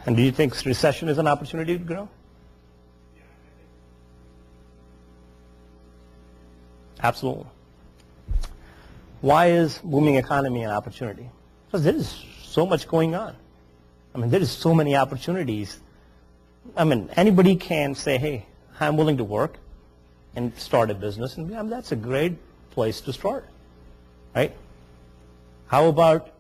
And do you think recession is an opportunity to grow? Absolutely. Why is booming economy an opportunity? Because there is so much going on. I mean, there is so many opportunities. I mean, anybody can say, hey, I'm willing to work and start a business, and I mean, that's a great place to start, right? How about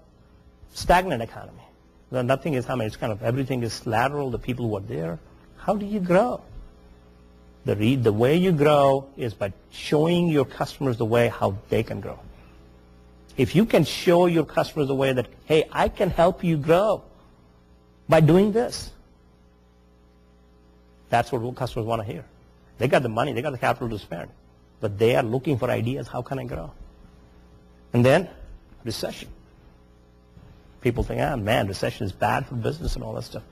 stagnant economy? Well, nothing is, I mean, it's kind of, everything is lateral, the people who are there. How do you grow? The way you grow is by showing your customers the way how they can grow. If you can show your customers the way that, hey, I can help you grow by doing this, that's what customers want to hear. They got the money, they got the capital to spend, but they are looking for ideas, how can I grow? And then, recession. People think, man, recession is bad for business and all that stuff.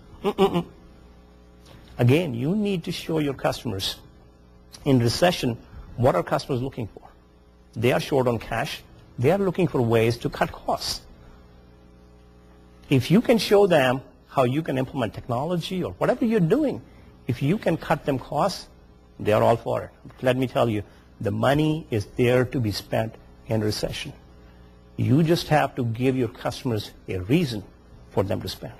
Again, you need to show your customers in recession, what are customers looking for? They are short on cash. They are looking for ways to cut costs. If you can show them how you can implement technology or whatever you're doing, if you can cut them costs, they are all for it. Let me tell you, the money is there to be spent in recession. You just have to give your customers a reason for them to spend.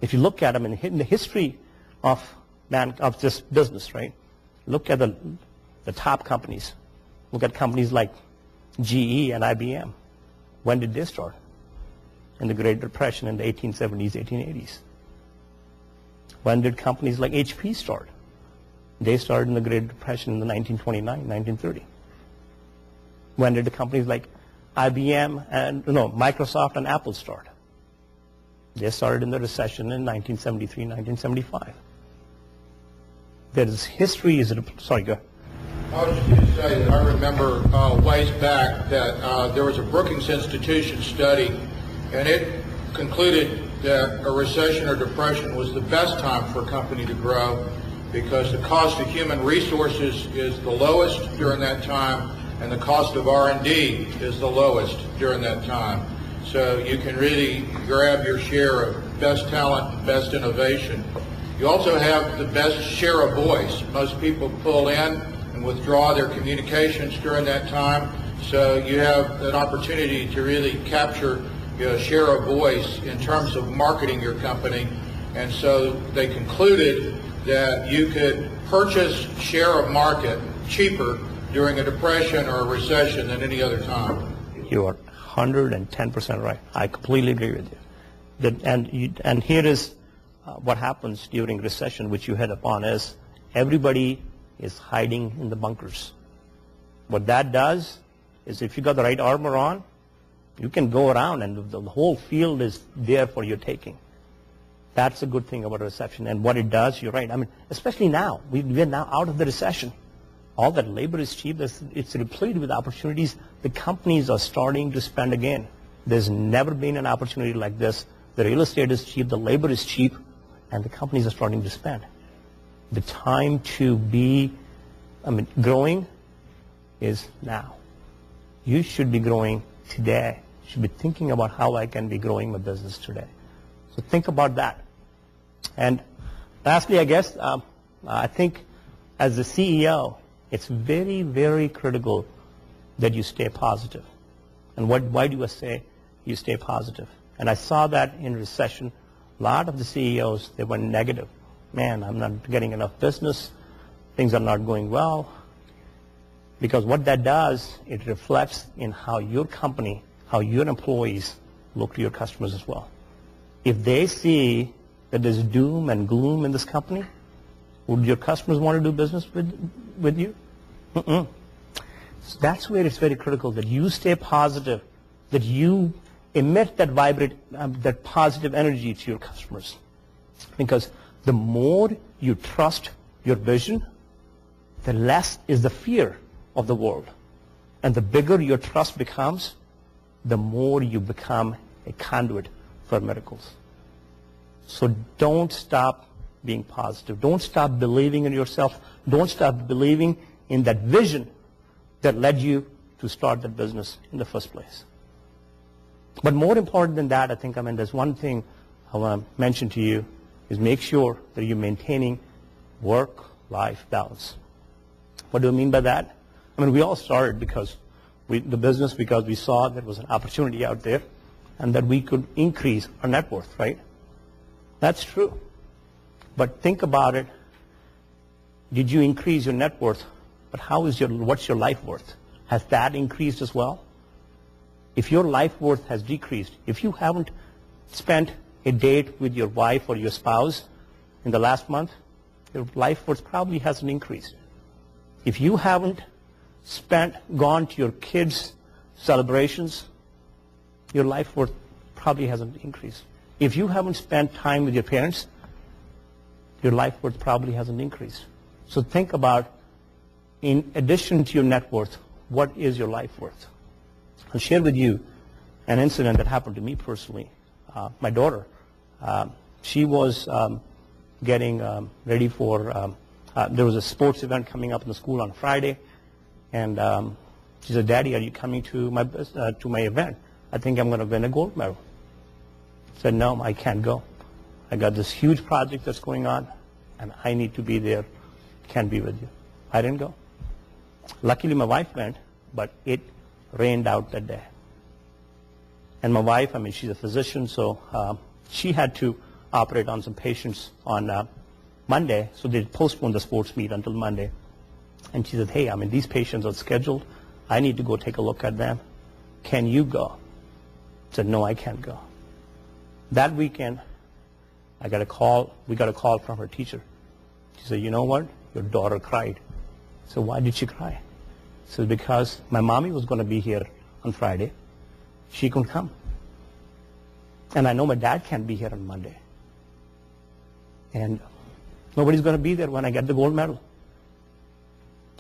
If you look at them in the history of this business, right? Look at the top companies. Look at companies like GE and IBM. When did they start? In the Great Depression in the 1870s, 1880s. When did companies like HP start? They started in the Great Depression in the 1929, 1930. When did the companies like IBM and Microsoft and Apple start? They started in the recession in 1973, 1975. There is history. Sorry, go ahead. I was just going to say that I remember ways back that there was a Brookings Institution study, and it concluded that a recession or depression was the best time for a company to grow because the cost of human resources is the lowest during that time, and the cost of R&D is the lowest during that time. So you can really grab your share of best talent, best innovation. You also have the best share of voice. Most people pull in and withdraw their communications during that time. So you have an opportunity to really capture a share of voice in terms of marketing your company. And so they concluded that you could purchase share of market cheaper during a depression or a recession than any other time. You are 110% right. I completely agree with you. And here is what happens during recession, which you hit upon, is everybody is hiding in the bunkers. What that does is if you got the right armor on, you can go around and the whole field is there for your taking. That's a good thing about a recession. And what it does, you're right. I mean, especially now, we're now out of the recession. All that labor is cheap. It's repleted with opportunities. The companies are starting to spend again. There's never been an opportunity like this. The real estate is cheap, the labor is cheap, and the companies are starting to spend. The time to be growing is now. You should be growing today. You should be thinking about how I can be growing my business today. So think about that. And lastly, I guess, I think as the CEO, it's very, very critical that you stay positive. And why do I say you stay positive? And I saw that in recession. A lot of the CEOs, they went negative. Man, I'm not getting enough business. Things are not going well. Because what that does, it reflects in how your company, how your employees look to your customers as well. If they see that there's doom and gloom in this company, would your customers want to do business with you? So that's where it's very critical that you stay positive, that you emit that that positive energy to your customers. Because the more you trust your vision, the less is the fear of the world. And the bigger your trust becomes, the more you become a conduit for miracles. So don't stop being positive. Don't stop believing in yourself. Don't stop believing in that vision that led you to start that business in the first place. But more important than that, I think, there's one thing I want to mention to you, is make sure that you're maintaining work-life balance. What do I mean by that? I mean, we all started because the business because we saw there was an opportunity out there and that we could increase our net worth, right? That's true. But think about it. Did you increase your net worth? But what's your life worth? Has that increased as well? If your life worth has decreased, if you haven't spent a date with your wife or your spouse in the last month, your life worth probably hasn't increased. If you haven't gone to your kids' celebrations, your life worth probably hasn't increased. If you haven't spent time with your parents, your life worth probably hasn't increased. So think about, in addition to your net worth, what is your life worth? I'll share with you an incident that happened to me personally. My daughter, she was getting ready for, there was a sports event coming up in the school on Friday, and she said, "Daddy, are you coming to my event? I think I'm going to win a gold medal." I said, "No, I can't go. I got this huge project that's going on, and I need to be there. Can't be with you." I didn't go. Luckily, my wife went, but it rained out that day. And my wife, I mean, she's a physician, so she had to operate on some patients on Monday, so they postponed the sports meet until Monday. And she said, "Hey, I mean, these patients are scheduled. I need to go take a look at them. Can you go?" I said, "No, I can't go." That weekend, we got a call from her teacher. She said, "You know what? Your daughter cried." So why did she cry? So because my mommy was going to be here on Friday. She couldn't come. And I know my dad can't be here on Monday. And nobody's going to be there when I get the gold medal.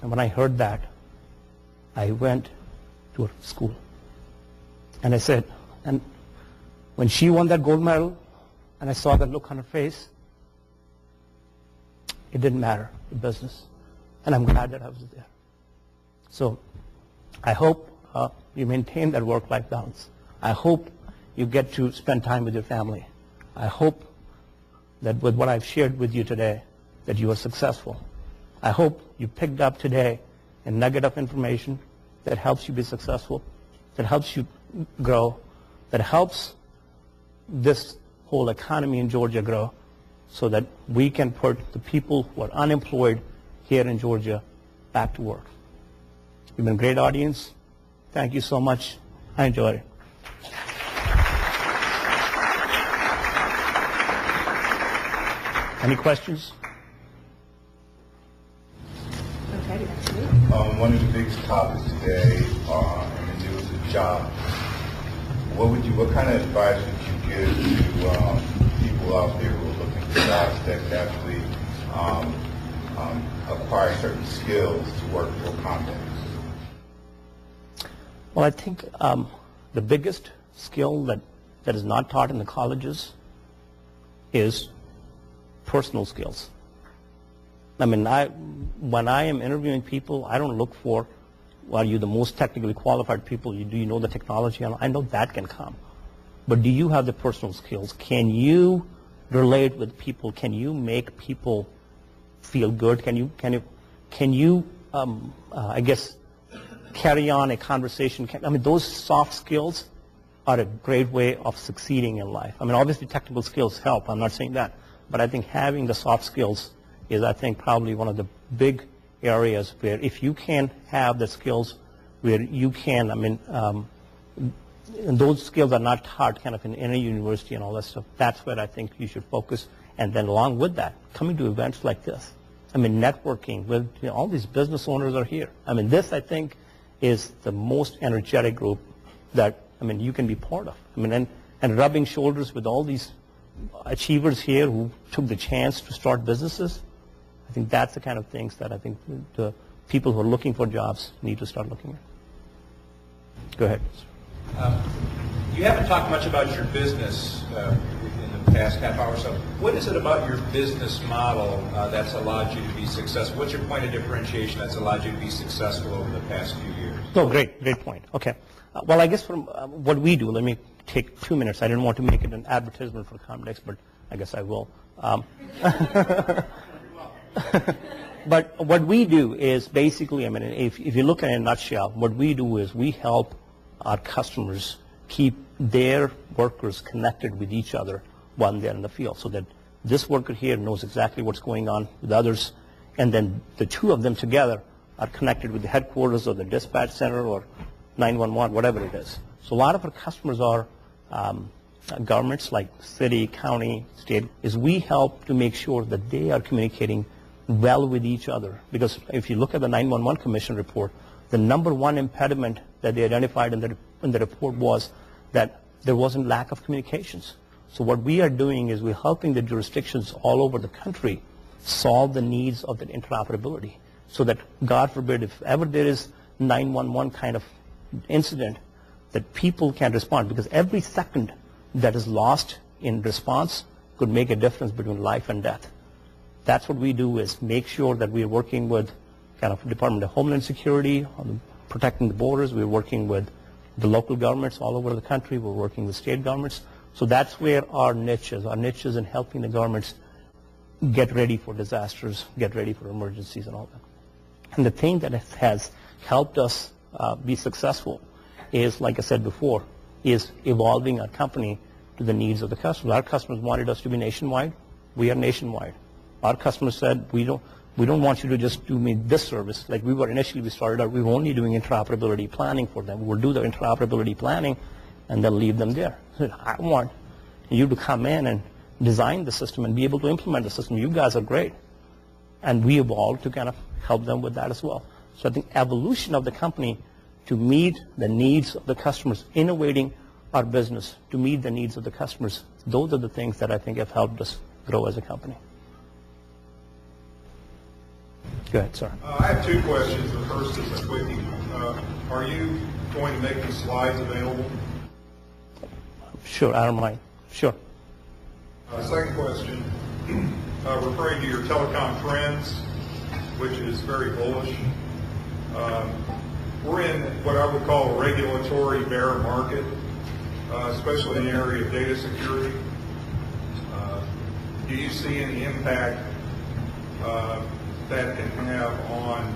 And when I heard that, I went to her school. And I said, and when she won that gold medal, and I saw that look on her face, it didn't matter, the business. And I'm glad that I was there. So I hope you maintain that work-life balance. I hope you get to spend time with your family. I hope that with what I've shared with you today, that you are successful. I hope you picked up today a nugget of information that helps you be successful, that helps you grow, that helps this whole economy in Georgia grow, so that we can put the people who are unemployed here in Georgia back to work. You've been a great audience. Thank you so much. I enjoyed it. Any questions? Okay, one of the biggest topics today in the news is jobs. What kind of advice would you give to people out there who are looking for jobs that can actually acquire certain skills to work for Commdex? Well, I think the biggest skill that is not taught in the colleges is personal skills. I mean, when I am interviewing people, I don't look for, are you the most technically qualified people? Do you know the technology? I know that can come. But do you have the personal skills? Can you relate with people? Can you make people feel good? Can you I guess, carry on a conversation? I mean, those soft skills are a great way of succeeding in life. I mean, obviously technical skills help. I'm not saying that. But I think having the soft skills is, I think, probably one of the big areas where if you can have the skills where you can, I mean, and those skills are not taught kind of in any university and all that stuff. That's where I think you should focus. And then along with that, coming to events like this. I mean, networking with, all these business owners are here. I mean, this, I think, is the most energetic group that, I mean, you can be part of. I mean, and rubbing shoulders with all these achievers here who took the chance to start businesses. I think that's the kind of things that I think the people who are looking for jobs need to start looking at. Go ahead. You haven't talked much about your business in the past half hour or so. What is it about your business model that's allowed you to be successful? What's your point of differentiation that's allowed you to be successful over the past few years? Oh, great point. Okay. Well, I guess from what we do, let me take 2 minutes. I didn't want to make it an advertisement for Commdex, but I guess I will. But what we do is basically, I mean, if you look at it in a nutshell, what we do is we help our customers keep their workers connected with each other while they're in the field, so that this worker here knows exactly what's going on with others, and then the two of them together are connected with the headquarters or the dispatch center or 911, whatever it is. So a lot of our customers are governments like city, county, state, is we help to make sure that they are communicating well with each other. Because if you look at the 911 Commission report, the number one impediment that they identified in the report was that there wasn't lack of communications. So what we are doing is we're helping the jurisdictions all over the country solve the needs of that interoperability, so that, God forbid, if ever there is 911 kind of incident, that people can respond, because every second that is lost in response could make a difference between life and death. That's what we do, is make sure that we are working with kind of Department of Homeland Security on protecting the borders. We're working with the local governments all over the country. We're working with state governments. So that's where our niche is. Our niche is in helping the governments get ready for disasters, get ready for emergencies and all that. And the thing that has helped us be successful is, like I said before, is evolving our company to the needs of the customers. Our customers wanted us to be nationwide. We are nationwide. Our customers said, we don't want you to just do me this service. Like we were initially, we started out, we were only doing interoperability planning for them. We'll do the interoperability planning and then leave them there. I want you to come in and design the system and be able to implement the system. You guys are great. And we evolved to kind of help them with that as well. So I think evolution of the company to meet the needs of the customers, innovating our business to meet the needs of the customers, those are the things that I think have helped us grow as a company. Go ahead, sir. I have two questions. The first is a quickie. Are you going to make the slides available? Sure, I don't mind. Sure. Second question, referring to your telecom trends, which is very bullish. We're in what I would call a regulatory bear market, especially in the area of data security. Do you see any impact that can have on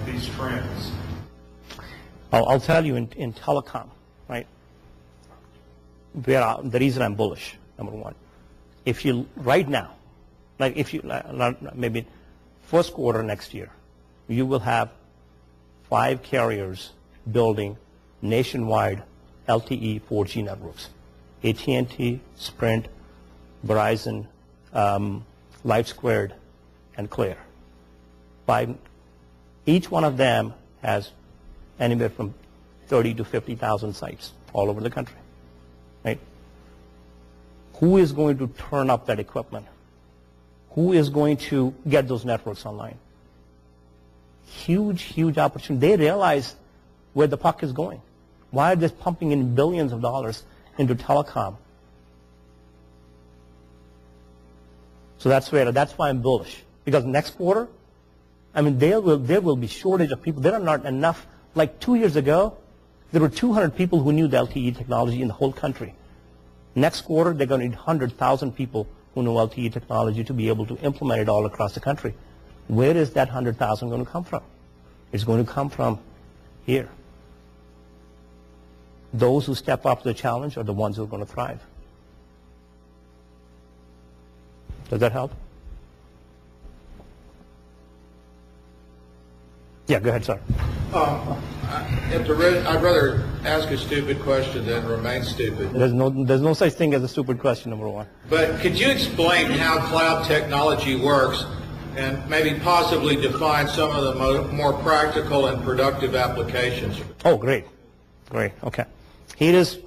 these trends? I'll tell you in telecom, right? The reason I'm bullish, number one, if you right now, like if you maybe first quarter next year, you will have 5 carriers building nationwide LTE 4G networks: AT&T, Sprint, Verizon, LifeSquared, and Clear. Each one of them has anywhere from 30 to 50,000 sites all over the country. Right? Who is going to turn up that equipment? Who is going to get those networks online? Huge, huge opportunity. They realize where the puck is going. Why are they pumping in billions of dollars into telecom? So that's why I'm bullish. Because next quarter, I mean, there will be shortage of people. There are not enough. Like 2 years ago, there were 200 people who knew the LTE technology in the whole country. Next quarter, they're going to need 100,000 people who know LTE technology to be able to implement it all across the country. Where is that 100,000 going to come from? It's going to come from here. Those who step up to the challenge are the ones who are going to thrive. Does that help? Yeah, go ahead, sir. I'd rather ask a stupid question than remain stupid. There's no such thing as a stupid question, number one. But could you explain how cloud technology works and maybe possibly define some of the more practical and productive applications? Oh, great. Great. Okay. Here is